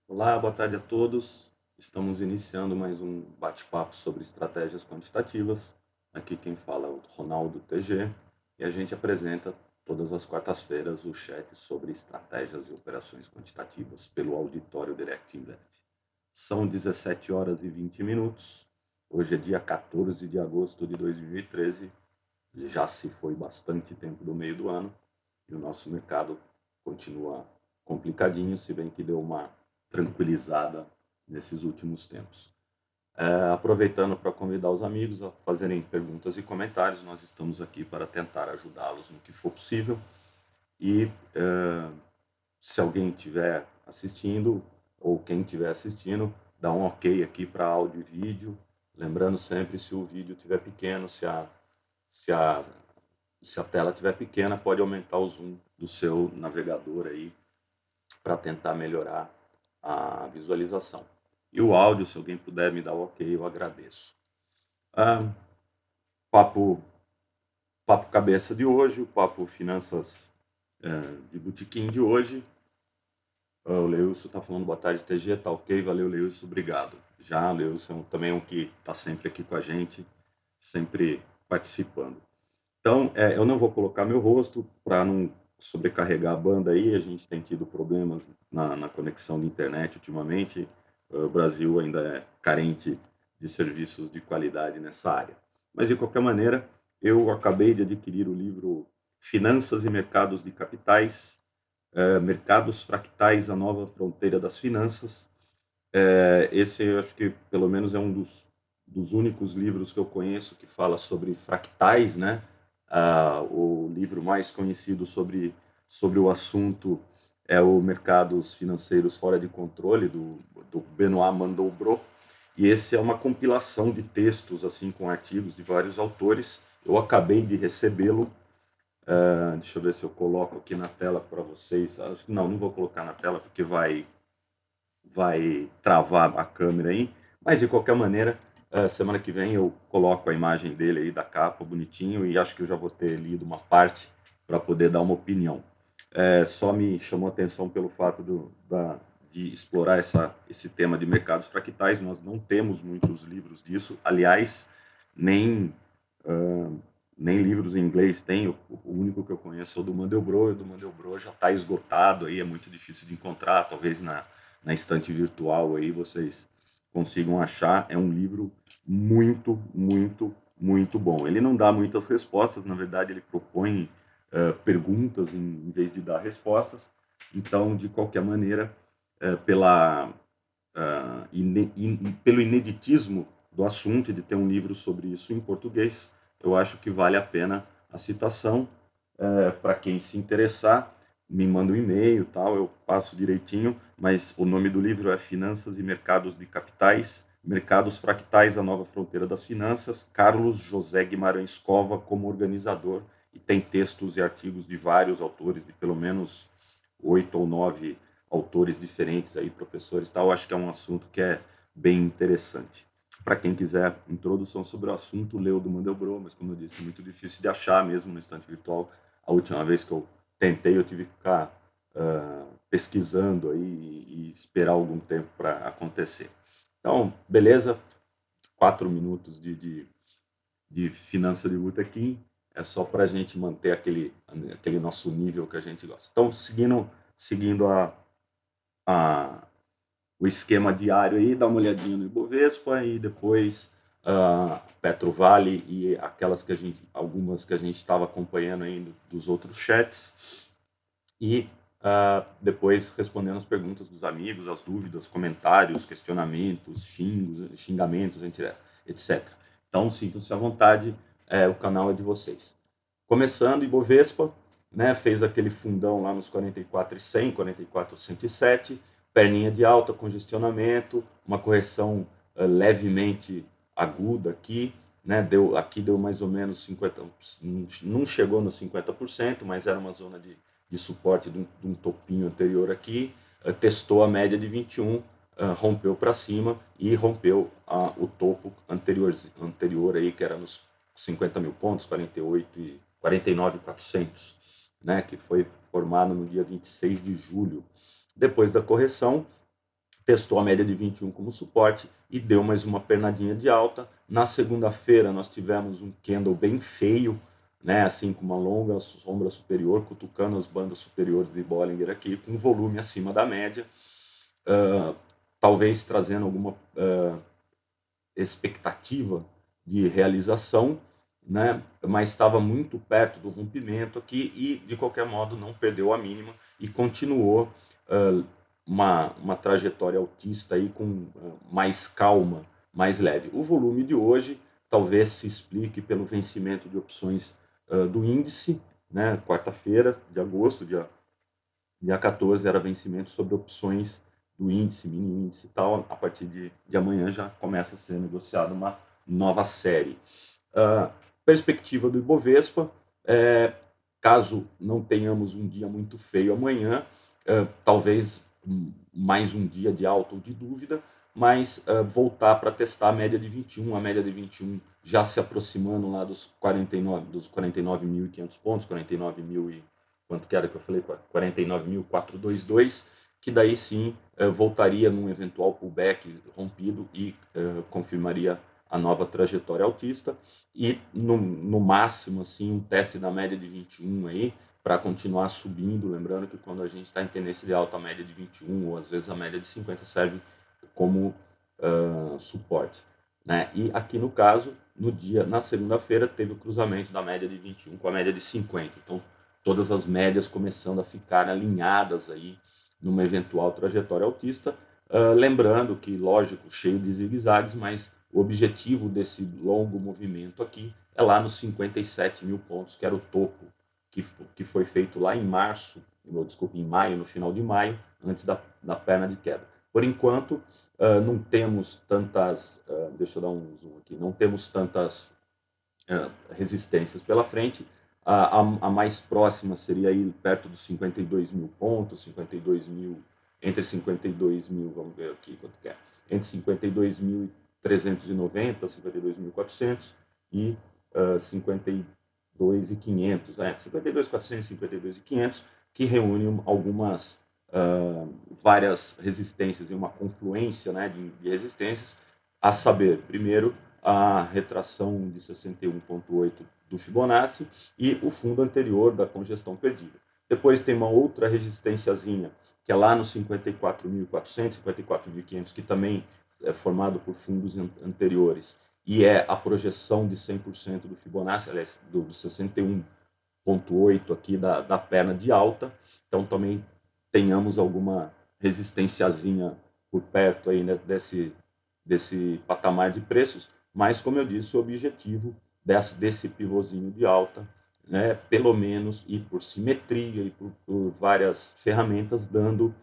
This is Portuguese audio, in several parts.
Olá, boa tarde a todos. Estamos iniciando mais um bate-papo sobre estratégias quantitativas. Aqui quem fala é o Ronaldo TG e a gente apresenta todas as quartas-feiras o chat sobre estratégias e operações quantitativas pelo auditório Direct Invest. São 17 horas e 20 minutos. Hoje é dia 14 de agosto de 2013. Já se foi bastante tempo do meio do ano e o nosso mercado continua complicadinho, se bem que deu uma tranquilizada nesses últimos tempos. Aproveitando para convidar os amigos a fazerem perguntas e comentários, nós estamos aqui para tentar ajudá-los no que for possível. E se alguém estiver assistindo, ou quem estiver assistindo, dá um ok aqui para áudio e vídeo. Lembrando sempre, se o vídeo estiver pequeno, se a se a tela estiver pequena, pode aumentar o zoom do seu navegador aí para tentar melhorar a visualização. E o áudio, se alguém puder me dar o ok, eu agradeço. Ah, papo, papo cabeça de hoje, o papo finanças de botequim de hoje. O Leilson está falando boa tarde, TG, tá ok, valeu Leilson, obrigado. Já o Leilson também é um que está sempre aqui com a gente, sempre participando. Então, eu não vou colocar meu rosto para não sobrecarregar a banda aí. A gente tem tido problemas na conexão de internet ultimamente. O Brasil ainda é carente de serviços de qualidade nessa área. Mas, de qualquer maneira, eu acabei de adquirir o livro Finanças e Mercados de Capitais, Mercados Fractais, a Nova Fronteira das Finanças. Esse, eu acho que, pelo menos, é um dos únicos livros que eu conheço que fala sobre fractais, né? O livro mais conhecido sobre o assunto é o Mercados Financeiros Fora de Controle, do Benoît Mandelbrot, e esse é uma compilação de textos, assim, com artigos de vários autores. Eu acabei de recebê-lo. Deixa eu ver se eu coloco aqui na tela para vocês. Não vou colocar na tela porque vai travar a câmera aí, mas de qualquer maneira, semana que vem eu coloco a imagem dele aí da capa bonitinho e acho que eu já vou ter lido uma parte para poder dar uma opinião. Só me chamou a atenção pelo fato de explorar esse tema de mercados fractais. Nós não temos muitos livros disso, aliás, nem nem livros em inglês tem. O único que eu conheço é o do Mandelbrot, e o do Mandelbrot já está esgotado aí, é muito difícil de encontrar, talvez na estante virtual aí vocês consigam achar. É um livro muito, muito, muito bom. Ele não dá muitas respostas, na verdade ele propõe perguntas em vez de dar respostas. Então, de qualquer maneira, pelo ineditismo do assunto e de ter um livro sobre isso em português, eu acho que vale a pena a citação. Para quem se interessar, me manda um e-mail, tal, eu passo direitinho, mas o nome do livro é Finanças e Mercados de Capitais, Mercados Fractais, a Nova Fronteira das Finanças, Carlos José Guimarães Cova como organizador, e tem textos e artigos de vários autores, de pelo menos 8 ou 9 autores diferentes aí, professores, tal. Acho que é um assunto que é bem interessante. Para quem quiser introdução sobre o assunto, leu do Mandelbrot, mas como eu disse, é muito difícil de achar mesmo no estante virtual. A última vez que eu tentei, eu tive que ficar pesquisando aí e esperar algum tempo para acontecer. Então, beleza, 4 minutos de finança de botequim, é só para a gente manter aquele nosso nível que a gente gosta. Então, seguindo a, o esquema diário aí, dá uma olhadinha no Ibovespa e depois Petrovale e algumas que a gente estava acompanhando aí dos outros chats, e depois respondendo as perguntas dos amigos, as dúvidas, comentários, questionamentos, xingamentos, etc. Então, sintam-se à vontade, o canal é de vocês. Começando, Ibovespa, né, fez aquele fundão lá nos 44,100, 44,107, perninha de alta, congestionamento, uma correção levemente aguda aqui, né, aqui deu mais ou menos 50, não chegou nos 50%, mas era uma zona de suporte de um topinho anterior aqui, testou a média de 21, rompeu para cima e rompeu o topo anterior aí, que era nos 50 mil pontos, 49.400, né, que foi formado no dia 26 de julho. Depois da correção, testou a média de 21 como suporte e deu mais uma pernadinha de alta. Na segunda-feira nós tivemos um candle bem feio, né, assim com uma longa sombra superior, cutucando as bandas superiores de Bollinger aqui, com volume acima da média, talvez trazendo alguma expectativa de realização, né, mas estava muito perto do rompimento aqui e, de qualquer modo, não perdeu a mínima e continuou uma trajetória altista aí com mais calma, mais leve. O volume de hoje talvez se explique pelo vencimento de opções do índice, né, quarta-feira de agosto, dia 14, era vencimento sobre opções do índice, mini índice e tal. A partir de amanhã já começa a ser negociada uma nova série. Perspectiva do Ibovespa, caso não tenhamos um dia muito feio amanhã, talvez mais um dia de alta ou de dúvida, mas voltar para testar a média de 21, a média de 21 já se aproximando lá dos 49.500 pontos, 49 mil e quanto que era que eu falei? 49.422, que daí sim voltaria num eventual pullback rompido e confirmaria a nova trajetória altista e no máximo assim um teste da média de 21 aí para continuar subindo, lembrando que quando a gente está em tendência de alta, a média de 21 ou às vezes a média de 50 serve como suporte, né? E aqui no caso, na segunda-feira teve o cruzamento da média de 21 com a média de 50, então todas as médias começando a ficar alinhadas aí numa eventual trajetória altista, lembrando que, lógico, cheio de zigue-zagues, mas o objetivo desse longo movimento aqui é lá nos 57 mil pontos, que era o topo que foi feito lá em em maio, no final de maio, antes da perna de queda. Por enquanto, não temos tantas, deixa eu dar um zoom aqui, não temos tantas resistências pela frente. A mais próxima seria aí perto dos 52 mil pontos, 52 mil, entre 52 mil, vamos ver aqui quanto que é, entre 52.390, 52.400 e 52.500, 52.400, 52.500, que reúne algumas várias resistências e uma confluência, né, de resistências, a saber, primeiro, a retração de 61,8 do Fibonacci e o fundo anterior da congestão perdida. Depois tem uma outra resistênciazinha, que é lá nos 54.400, 54.500, que também é formado por fundos anteriores, e é a projeção de 100% do Fibonacci, aliás, do 61,8 aqui da perna de alta. Então, também tenhamos alguma resistênciazinha por perto aí, né, desse patamar de preços, mas, como eu disse, o objetivo desse pivôzinho de alta, né, pelo menos, e por simetria e por várias ferramentas, dando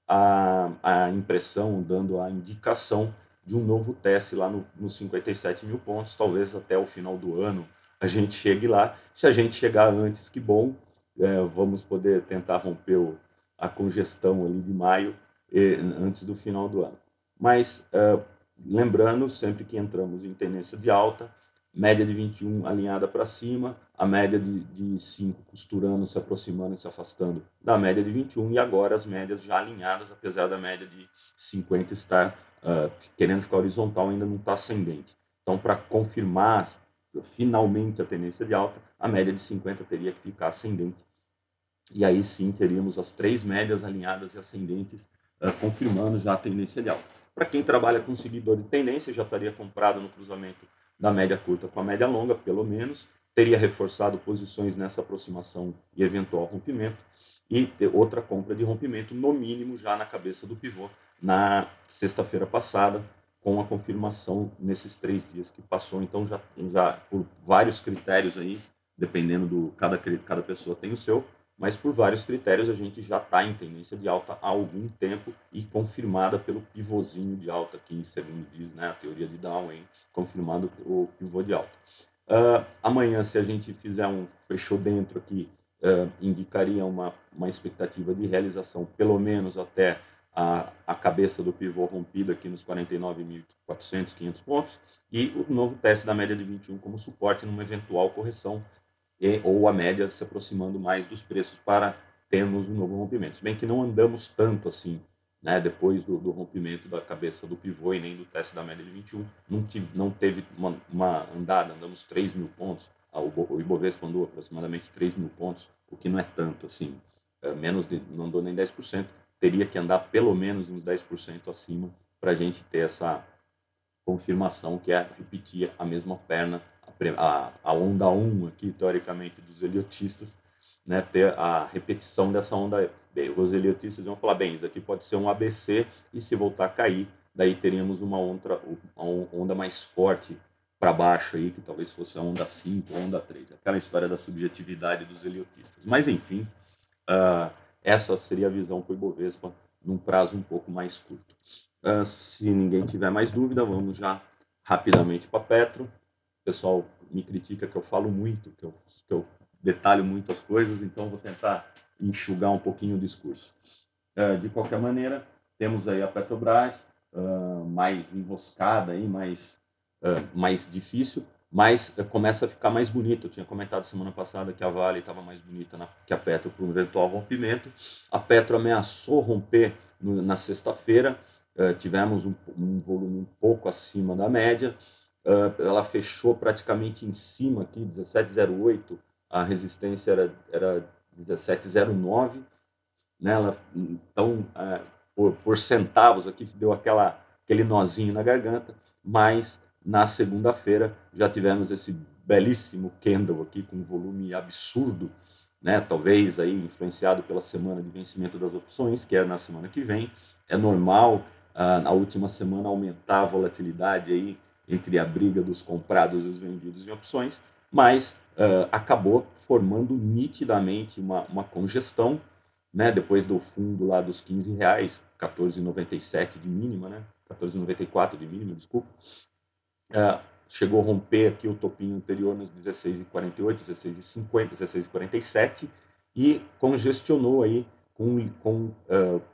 a impressão, dando a indicação de um novo teste lá nos 57 mil pontos, talvez até o final do ano a gente chegue lá. Se a gente chegar antes, que bom, vamos poder tentar romper a congestão ali de maio antes do final do ano. Mas lembrando, sempre que entramos em tendência de alta, média de 21 alinhada para cima, a média de 5 costurando, se aproximando e se afastando da média de 21, e agora as médias já alinhadas, apesar da média de 50 estar querendo ficar horizontal, ainda não está ascendente. Então, para confirmar finalmente a tendência de alta, a média de 50 teria que ficar ascendente. E aí sim teríamos as três médias alinhadas e ascendentes, confirmando já a tendência de alta. Para quem trabalha com seguidor de tendência, já estaria comprado no cruzamento da média curta com a média longa, pelo menos, teria reforçado posições nessa aproximação e eventual rompimento, e outra compra de rompimento, no mínimo, já na cabeça do pivô, na sexta-feira passada, com a confirmação nesses 3 dias que passou. Então, já por vários critérios aí, dependendo cada pessoa tem o seu, mas por vários critérios a gente já está em tendência de alta há algum tempo e confirmada pelo pivôzinho de alta aqui, segundo diz, né, a teoria de Darwin, confirmado o pivô de alta. Amanhã, se a gente fizer fechou dentro aqui, indicaria uma expectativa de realização, pelo menos até a cabeça do pivô rompido aqui nos 49.400, 500 pontos, e o novo teste da média de 21 como suporte numa eventual correção, ou a média se aproximando mais dos preços para termos um novo rompimento. Se bem que não andamos tanto assim né, depois do rompimento da cabeça do pivô e nem do teste da média de 21, não teve uma andada, andamos 3.000 pontos, o Ibovespa andou aproximadamente 3.000 pontos, o que não é tanto, assim, não andou nem 10%, teria que andar pelo menos uns 10% acima para a gente ter essa confirmação, que é repetir a mesma perna, a onda 1 aqui, teoricamente, dos heliotistas, né, ter a repetição dessa onda B. Os heliotistas vão falar, bem, isso daqui pode ser um ABC, e se voltar a cair, daí teríamos uma onda mais forte para baixo aí, que talvez fosse a onda 5, a onda 3. Aquela história da subjetividade dos heliotistas. Mas, enfim, essa seria a visão para o Ibovespa num prazo um pouco mais curto. Se ninguém tiver mais dúvida, vamos já rapidamente para a Petro. O pessoal me critica que eu falo muito, que eu detalho muito as coisas, então vou tentar enxugar um pouquinho o discurso. De qualquer maneira, temos aí a Petrobras, mais enroscada, aí, mais difícil, mas começa a ficar mais bonito. Eu tinha comentado semana passada que a Vale estava mais bonita que a Petro para um eventual rompimento. A Petro ameaçou romper na sexta-feira, tivemos um volume um pouco acima da média, ela fechou praticamente em cima aqui, 17,08, a resistência era 17,09, né? Então, por centavos aqui, deu aquele nozinho na garganta, mas na segunda-feira já tivemos esse belíssimo candle aqui com um volume absurdo, né? Talvez aí influenciado pela semana de vencimento das opções, que é na semana que vem. É normal na última semana aumentar a volatilidade aí entre a briga dos comprados e os vendidos em opções, mas acabou formando nitidamente uma congestão, né, depois do fundo lá dos R$ 15, 14,97 de mínima, né, 14,94 de mínima, desculpa, chegou a romper aqui o topinho anterior nos 16,48, 16,50, 16,47 e congestionou aí com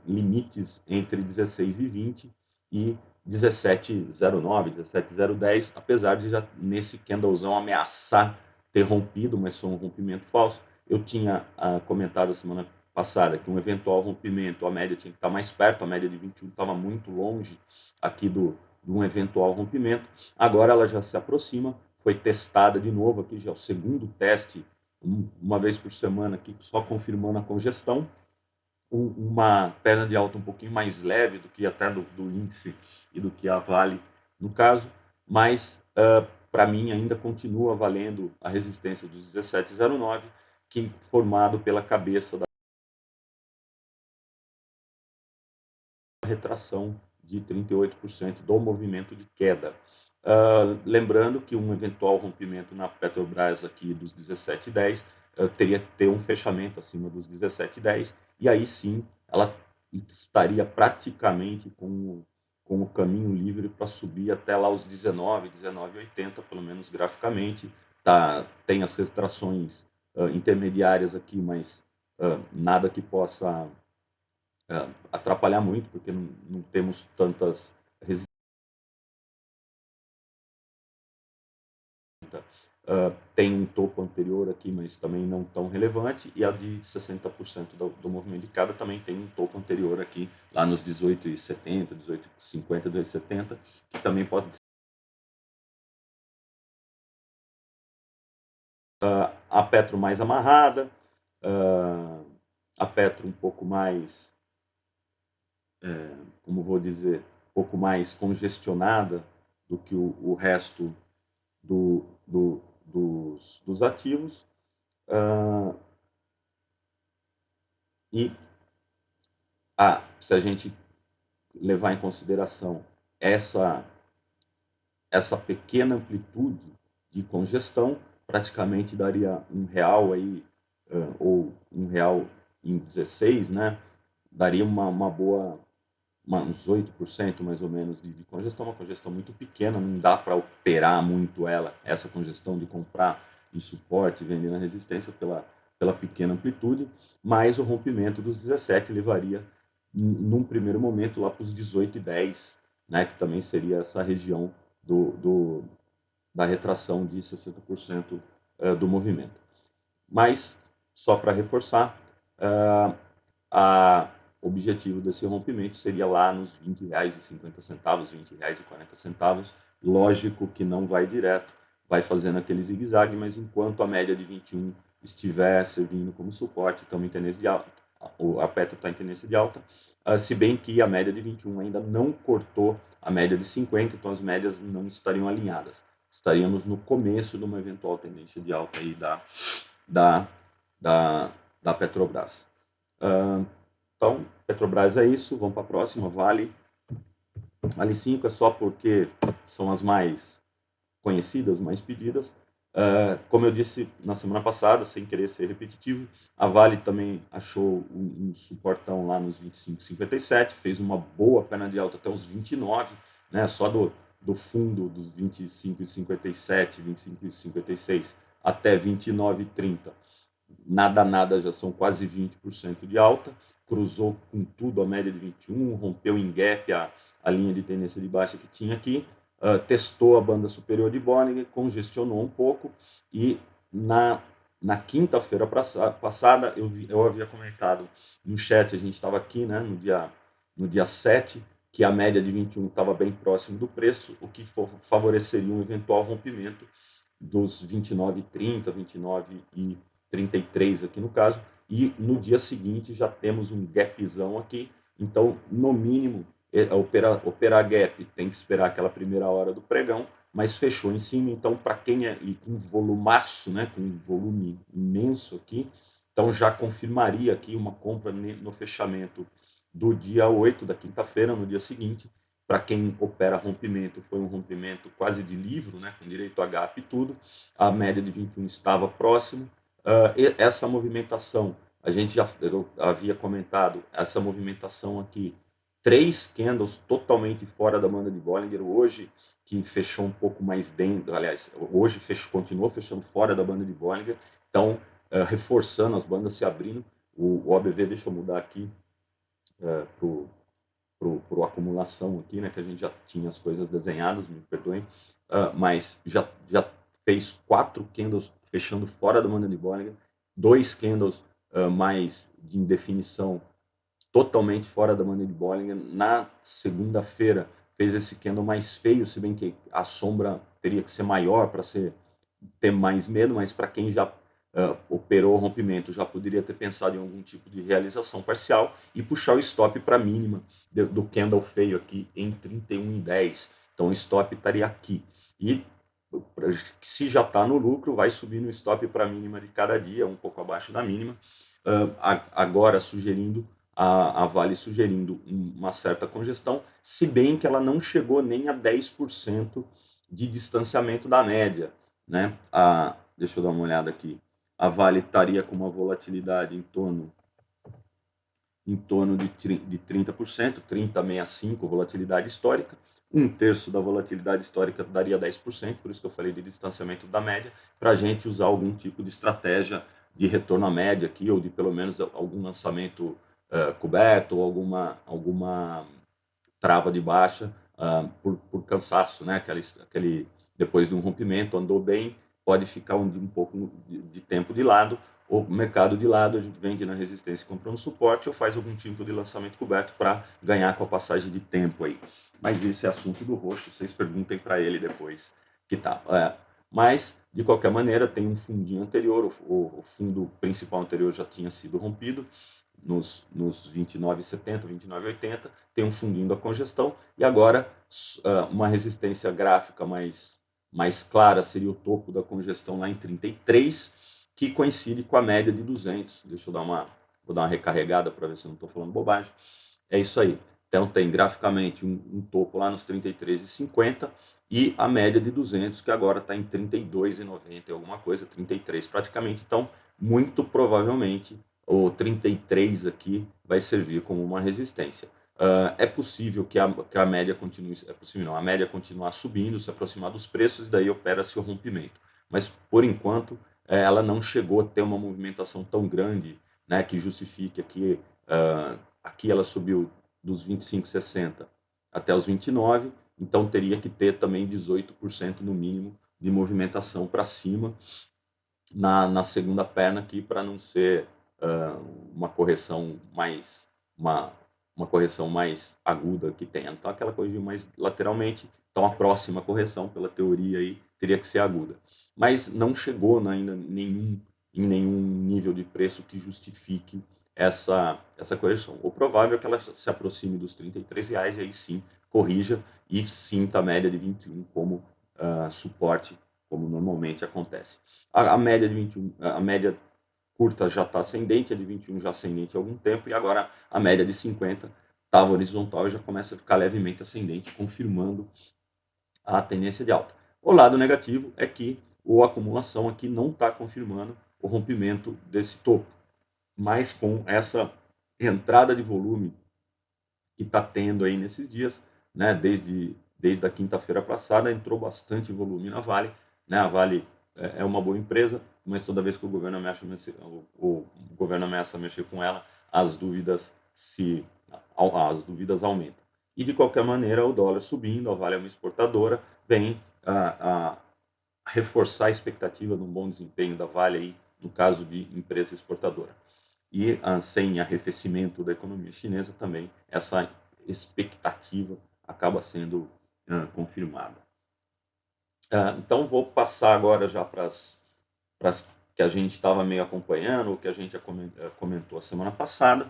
limites entre 16,20 e 17,09, 17,010, apesar de já nesse candlezão ameaçar ter rompido, mas foi um rompimento falso. Eu tinha comentado a semana passada que um eventual rompimento, a média tinha que estar mais perto, a média de 21 estava muito longe aqui de um eventual rompimento. Agora ela já se aproxima, foi testada de novo aqui, já é o segundo teste, uma vez por semana aqui, só confirmando a congestão, uma perna de alta um pouquinho mais leve do que até do índice e do que a Vale no caso, mas para mim ainda continua valendo a resistência dos 17,09, que formado pela cabeça da retração de 38% do movimento de queda. Lembrando que um eventual rompimento na Petrobras aqui dos 17,10 teria que ter um fechamento acima dos 17,10 e aí sim ela estaria praticamente com o caminho livre para subir até lá os 19, 19,80, pelo menos graficamente. Tem as retrações intermediárias aqui, mas nada que possa atrapalhar muito, porque não temos tantas resistências. Tem um topo anterior aqui, mas também não tão relevante, e a de 60% do movimento de queda também tem um topo anterior aqui, lá nos 18,70, 18,50, 18,70, que também pode a Petro mais amarrada, a Petro um pouco mais, como vou dizer, um pouco mais congestionada do que o resto dos ativos. E se a gente levar em consideração essa pequena amplitude de congestão, praticamente daria R$1 aí, ou R$1 em 16, né? Daria uma boa, uns 8% mais ou menos de congestão, uma congestão muito pequena, não dá para operar muito essa congestão de comprar em suporte e vender na resistência pela pequena amplitude, mas o rompimento dos 17 levaria, num primeiro momento, lá para os 18,10, né, que também seria essa região da retração de 60% do movimento. Mas, só para reforçar, objetivo desse rompimento seria lá nos R$ 20,50, R$ 20,40. Lógico que não vai direto, vai fazendo aquele zigue-zague, mas enquanto a média de 21 estiver servindo como suporte, estamos em tendência de alta, a Petro está em tendência de alta, se bem que a média de 21 ainda não cortou a média de 50, então as médias não estariam alinhadas. Estaríamos no começo de uma eventual tendência de alta aí da, da, da Petrobras. Então, Petrobras é isso, vamos para a próxima, Vale. Vale 5 é só porque são as mais conhecidas, mais pedidas. Como eu disse na semana passada, sem querer ser repetitivo, a Vale também achou um suportão lá nos 25,57, fez uma boa perna de alta até os 29, né, só do fundo dos 25,57, 25,56 até 29,30. Nada, já são quase 20% de alta, cruzou com tudo a média de 21, rompeu em gap a linha de tendência de baixa que tinha aqui, testou a banda superior de Bollinger, congestionou um pouco e na quinta-feira passada eu havia comentado no chat, a gente estava aqui, né, no dia 7, que a média de 21 estava bem próximo do preço, o que favoreceria um eventual rompimento dos 29,30, 29,33 aqui no caso, e no dia seguinte já temos um gapzão aqui, então no mínimo operar gap tem que esperar aquela primeira hora do pregão, mas fechou em cima, então para quem é com volumaço, né, com um volume imenso aqui, então já confirmaria aqui uma compra no fechamento do dia 8 da quinta-feira, no dia seguinte. Para quem opera rompimento, foi um rompimento quase de livro, né, com direito a gap e tudo, a média de 21 estava próximo. Essa movimentação, a gente já havia comentado, essa movimentação aqui, 3 candles totalmente fora da banda de Bollinger, hoje que fechou um pouco mais dentro, aliás, hoje continuou fechando fora da banda de Bollinger, então reforçando as bandas se abrindo. O OBV, deixa eu mudar aqui para o acumulação aqui, né, que a gente já tinha as coisas desenhadas, me perdoem, mas já fez 4 candles fechando fora da banda de Bollinger, 2 candles mais de indefinição totalmente fora da banda de Bollinger. Na segunda-feira fez esse candle mais feio, se bem que a sombra teria que ser maior para ter mais medo, mas para quem já operou o rompimento já poderia ter pensado em algum tipo de realização parcial e puxar o stop para a mínima do candle feio aqui em 31,10. Então o stop estaria aqui. E se já está no lucro, vai subir no stop para a mínima de cada dia, um pouco abaixo da mínima. Agora sugerindo a Vale sugerindo uma certa congestão, se bem que ela não chegou nem a 10% de distanciamento da média, né? Deixa eu dar uma olhada aqui. A Vale estaria com uma volatilidade em torno de 30%, 30,65 volatilidade histórica. Um terço da volatilidade histórica daria 10%, por isso que eu falei de distanciamento da média, para a gente usar algum tipo de estratégia de retorno à média aqui, ou de pelo menos algum lançamento coberto, ou alguma trava de baixa por cansaço, né? Depois de um rompimento, andou bem, pode ficar um pouco de tempo de lado, o mercado de lado, a gente vende na resistência comprando suporte ou faz algum tipo de lançamento coberto para ganhar com a passagem de tempo aí. Mas isso é assunto do Roxo, vocês perguntem para ele depois que tá. Mas, de qualquer maneira, tem um fundinho anterior, o fundo principal anterior já tinha sido rompido, nos 29,70, 29,80, tem um fundinho da congestão, e agora uma resistência gráfica mais clara seria o topo da congestão lá em 33, que coincide com a média de 200. Deixa eu vou dar uma recarregada para ver se eu não estou falando bobagem. É isso aí. Então tem graficamente um topo lá nos 33,50 e a média de 200, que agora está em 32,90, alguma coisa, 33 praticamente. Então, muito provavelmente, o 33 aqui vai servir como uma resistência. É possível que a média continue, é possível não, a média continuar subindo, se aproximar dos preços, e daí opera-se o rompimento. Mas, por enquanto, ela não chegou a ter uma movimentação tão grande, né, que justifique aqui, aqui ela subiu dos 25,60 até os 29, então teria que ter também 18% no mínimo de movimentação para cima na segunda perna aqui, para não ser uma correção mais uma, uma correção mais aguda que tenha. Então, aquela corrigiu mais lateralmente, então a próxima correção, pela teoria aí, teria que ser aguda. Mas não chegou ainda em nenhum nível de preço que justifique essa correção. O provável é que ela se aproxime dos R$ 33 e aí sim corrija e sinta a média de 21 como suporte, como normalmente acontece. A média de 21, a média curta já está ascendente, a de 21 já ascendente há algum tempo, e agora a média de 50 estava horizontal e já começa a ficar levemente ascendente, confirmando a tendência de alta. O lado negativo é que a acumulação aqui não está confirmando o rompimento desse topo, mas com essa entrada de volume que está tendo aí nesses dias, né, desde a quinta-feira passada, entrou bastante volume na Vale, né, a Vale é uma boa empresa, mas toda vez que o governo ameaça mexer com ela, as dúvidas aumentam. E de qualquer maneira, o dólar subindo, a Vale é uma exportadora, vem a reforçar a expectativa de um bom desempenho da Vale aí, no caso de empresa exportadora. E sem arrefecimento da economia chinesa também essa expectativa acaba sendo confirmada. Então vou passar agora já para as que a gente estava meio acompanhando, o que a gente comentou a semana passada.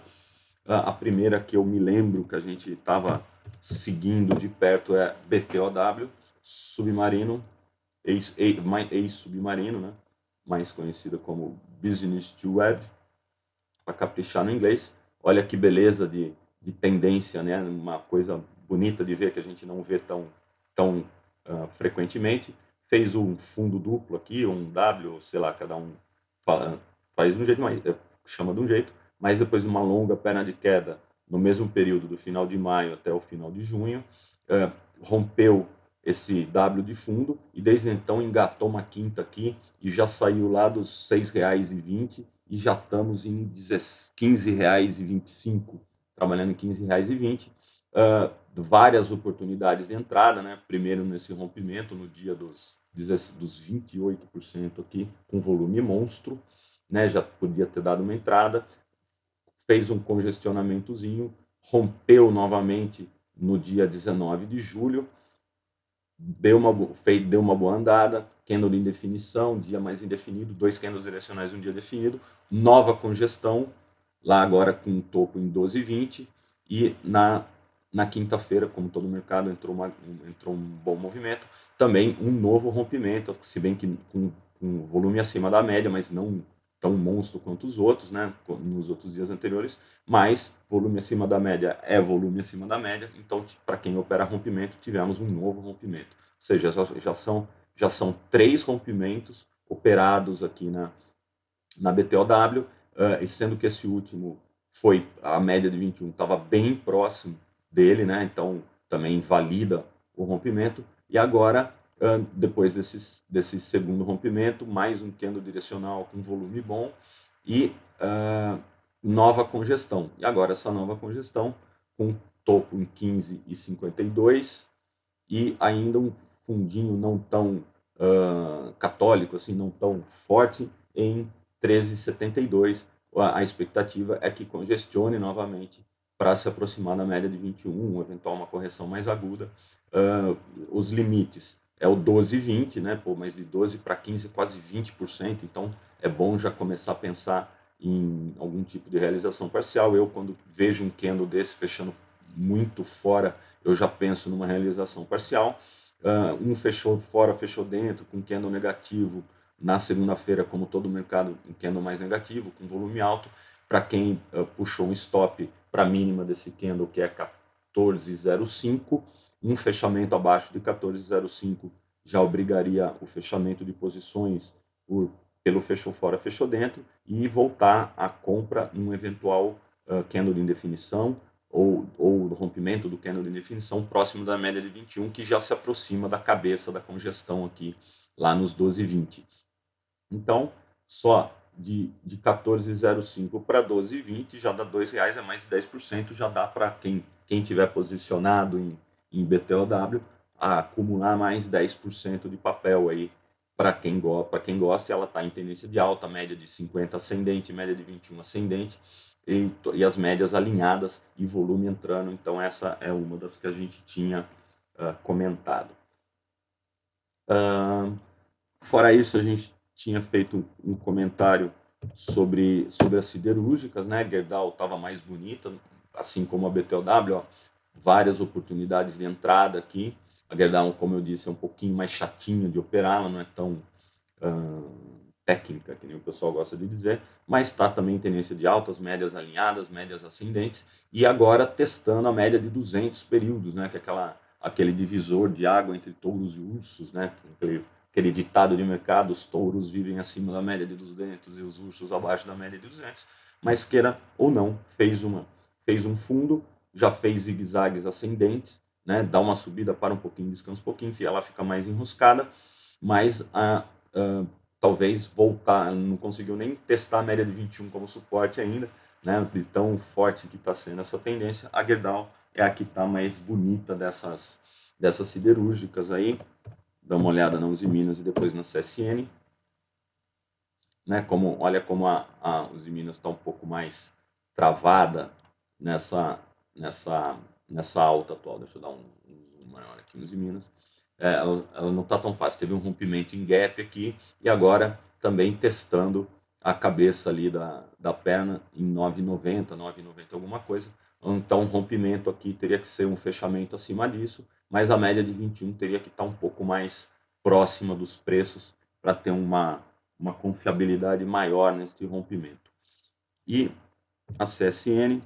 A primeira que eu me lembro que a gente estava seguindo de perto é BTOW, submarino, ex-submarino, né? Mais conhecida como Business to Web, para caprichar no inglês. Olha que beleza de tendência, né? Uma coisa bonita de ver que a gente não vê tão frequentemente. Fez um fundo duplo aqui, um W, sei lá, cada um faz de um jeito, chama de um jeito, mas depois uma longa perna de queda no mesmo período do final de maio até o final de junho, rompeu esse W de fundo e desde então engatou uma quinta aqui e já saiu lá dos R$ 6,20 e já estamos em R$ 15,25, trabalhando em R$ 15,20. Várias oportunidades de entrada, né? Primeiro nesse rompimento, no dia dos 28% aqui, com volume monstro, né? Já podia ter dado uma entrada, fez um congestionamentozinho, rompeu novamente no dia 19 de julho, deu uma boa andada, candle de indefinição, dia mais indefinido, 2 candles direcionais um dia definido, nova congestão, lá agora com um topo em 12,20 e na quinta-feira, como todo mercado, entrou um bom movimento, também um novo rompimento, se bem que com volume acima da média, mas não tão monstro quanto os outros, né, nos outros dias anteriores, mas volume acima da média é volume acima da média, então para quem opera rompimento, tivemos um novo rompimento, ou seja, já são 3 rompimentos operados aqui na BTOW, sendo que esse último foi a média de 21, estava bem próximo dele, né, então também valida o rompimento, e agora depois desse segundo rompimento, mais um candle direcional com volume bom e nova congestão. E agora essa nova congestão com topo em 15,52 e ainda um fundinho não tão católico, assim, não tão forte, em 13,72. A expectativa é que congestione novamente para se aproximar da média de 21, eventual uma correção mais aguda. Os limites é o 12,20, né? Pô, mas de 12 para 15, quase 20%. Então, é bom já começar a pensar em algum tipo de realização parcial. Eu, quando vejo um candle desse fechando muito fora, eu já penso numa realização parcial. Um fechou fora, fechou dentro, com candle negativo. Na segunda-feira, como todo mercado, um candle mais negativo, com volume alto. Para quem puxou um stop para a mínima desse candle, que é 14,05, um fechamento abaixo de 14,05 já obrigaria o fechamento de posições pelo fechou fora, fechou dentro, e voltar à compra num eventual candle de indefinição ou do rompimento do candle de indefinição próximo da média de 21, que já se aproxima da cabeça da congestão aqui, lá nos 12,20. Então, só de 14,05 para 12,20 já dá R$ 2,00, é mais de 10%, já dá para quem tiver posicionado em BTOW a acumular mais 10% de papel aí para quem gosta, ela está em tendência de alta, média de 50 ascendente, média de 21 ascendente, e as médias alinhadas e volume entrando. Então, essa é uma das que a gente tinha comentado. Fora isso, a gente tinha feito um comentário sobre as siderúrgicas, né? Gerdau estava mais bonita, assim como a BTOW, ó, várias oportunidades de entrada aqui. A Gerdau, como eu disse, é um pouquinho mais chatinha de operar, ela não é tão técnica, que nem o pessoal gosta de dizer, mas está também em tendência de altas, médias alinhadas, médias ascendentes, e agora testando a média de 200 períodos, né? Que é aquele divisor de água entre touros e ursos, né? Aquele ditado de mercado, os touros vivem acima da média de 200 e os ursos abaixo da média de 200, mas queira ou não, fez um fundo, já fez zigue-zagues ascendentes, né? Dá uma subida, para um pouquinho, descansa um pouquinho, ela fica mais enroscada, mas talvez voltar, não conseguiu nem testar a média de 21 como suporte ainda, né? De tão forte que está sendo essa tendência. A Gerdau é a que está mais bonita dessas siderúrgicas aí. Dá uma olhada na Uzi Minas e depois na CSN. Né? Olha como a Uzi Minas está um pouco mais travada nessa alta atual. Deixa eu dar um zoom maior aqui, Uzi Minas. Ela não está tão fácil. Teve um rompimento em gap aqui e agora também testando a cabeça ali da perna em 9,90, 9,90 alguma coisa. Então, um rompimento aqui teria que ser um fechamento acima disso, mas a média de 21 teria que estar um pouco mais próxima dos preços para ter uma confiabilidade maior nesse rompimento. E a CSN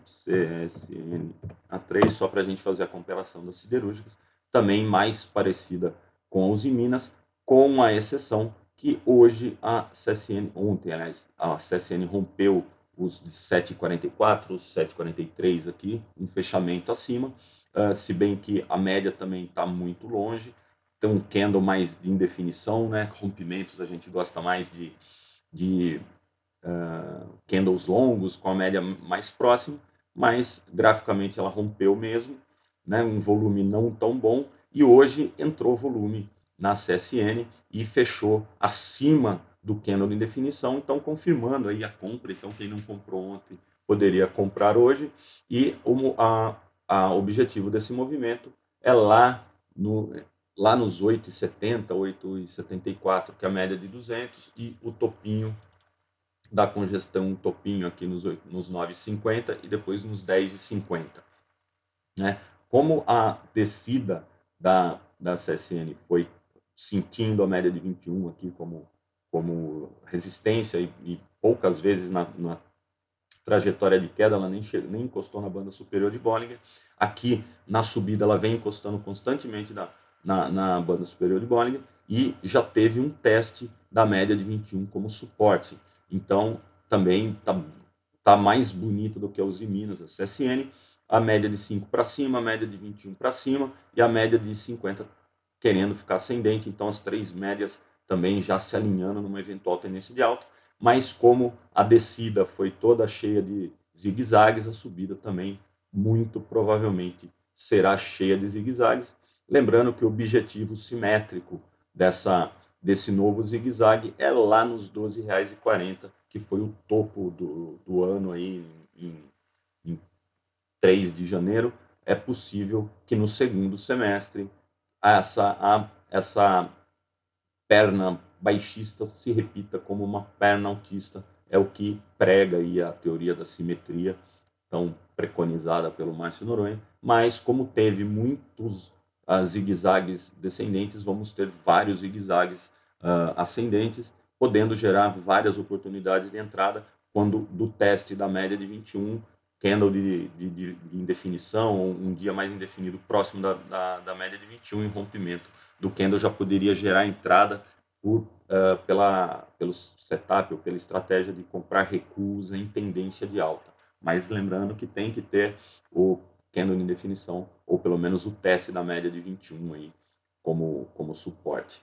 A3, só para a gente fazer a comparação das siderúrgicas, também mais parecida com a Uzi Minas, com a exceção que hoje a CSN, ontem, aliás, a CSN rompeu os 7,44, os 7,43 aqui, um fechamento acima, se bem que a média também está muito longe, tem um candle mais de indefinição, né? Rompimentos a gente gosta mais de candles longos, com a média mais próxima, mas graficamente ela rompeu mesmo, né? Um volume não tão bom, e hoje entrou volume na CSN e fechou acima do candle de indefinição, então confirmando aí a compra. Então quem não comprou ontem poderia comprar hoje, e o objetivo desse movimento é lá nos 8,70, 8,74, que é a média de 200, e o topinho da congestão, um topinho aqui nos 9,50 e depois nos 10,50. Né? Como a descida da CSN foi sentindo a média de 21 aqui como resistência e poucas vezes na trajetória de queda ela nem encostou na banda superior de Bollinger, aqui na subida ela vem encostando constantemente na banda superior de Bollinger e já teve um teste da média de 21 como suporte. Então, também tá mais bonito do que a Uzi Minas, a CSN, a média de 5 para cima, a média de 21 para cima e a média de 50 querendo ficar ascendente. Então, as três médias também já se alinhando numa eventual tendência de alta, mas como a descida foi toda cheia de zigue-zagues, a subida também muito provavelmente será cheia de zigue-zagues. Lembrando que o objetivo simétrico desse novo zigue-zague é lá nos R$ 12,40, que foi o topo do ano aí em 3 de janeiro. É possível que no segundo semestre essa perna baixista se repita como uma perna altista. É o que prega aí a teoria da simetria, tão preconizada pelo Márcio Noronha, mas como teve muitos zigue-zagues descendentes, vamos ter vários zigue-zagues ascendentes, podendo gerar várias oportunidades de entrada quando do teste da média de 21, candle de indefinição, um dia mais indefinido próximo da média de 21, em rompimento do candle já poderia gerar entrada pelo setup ou pela estratégia de comprar recuos em tendência de alta. Mas lembrando que tem que ter o candle de definição, ou pelo menos o teste da média de 21 aí como suporte.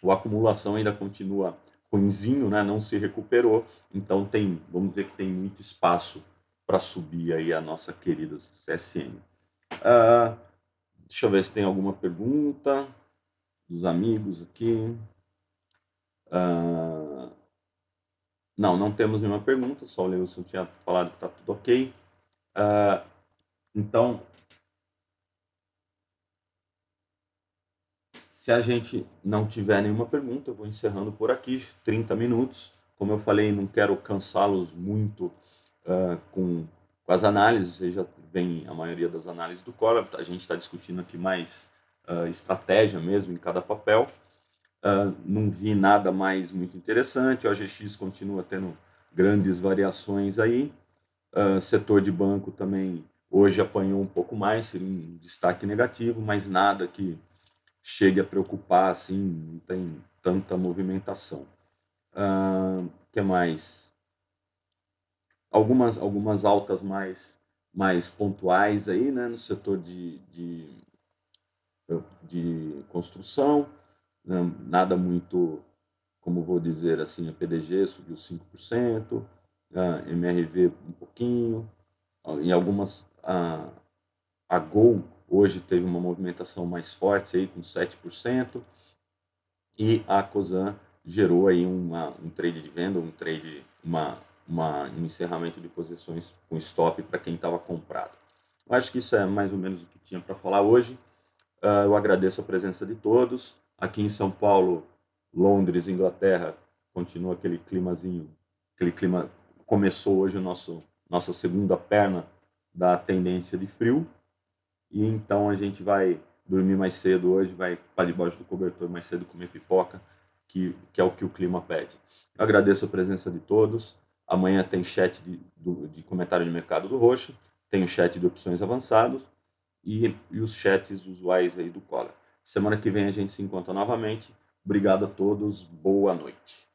A acumulação ainda continua ruinzinho, né? Não se recuperou, então vamos dizer que tem muito espaço para subir aí a nossa querida CSN. Deixa eu ver se tem alguma pergunta dos amigos aqui. Não temos nenhuma pergunta, só o Lewison tinha falado que está tudo ok. Então, se a gente não tiver nenhuma pergunta, eu vou encerrando por aqui, 30 minutos. Como eu falei, não quero cansá-los muito com as análises, vocês já vem a maioria das análises do Collar, a gente está discutindo aqui mais estratégia mesmo em cada papel. Não vi nada mais muito interessante, o OGX continua tendo grandes variações aí, setor de banco também hoje apanhou um pouco mais, seria um destaque negativo, mas nada que chegue a preocupar, assim, não tem tanta movimentação. Que mais? Algumas altas mais pontuais aí, né, no setor de construção, nada muito, como vou dizer assim, a PDG subiu 5%, a MRV um pouquinho, em algumas, a Gol hoje teve uma movimentação mais forte aí com 7%, e a Cosan gerou aí um trade de venda, um encerramento de posições com stop para quem estava comprado. Eu acho que isso é mais ou menos o que tinha para falar hoje. Eu agradeço a presença de todos. Aqui em São Paulo, Londres, Inglaterra, continua aquele climazinho, aquele clima. Começou hoje nossa segunda perna da tendência de frio, e então a gente vai dormir mais cedo hoje, vai para debaixo do cobertor mais cedo comer pipoca, que é o que o clima pede. Eu agradeço a presença de todos. Amanhã tem chat de comentário de mercado do Roxo, tem o chat de opções avançados e os chats usuais aí do Collar. Semana que vem a gente se encontra novamente. Obrigado a todos, boa noite.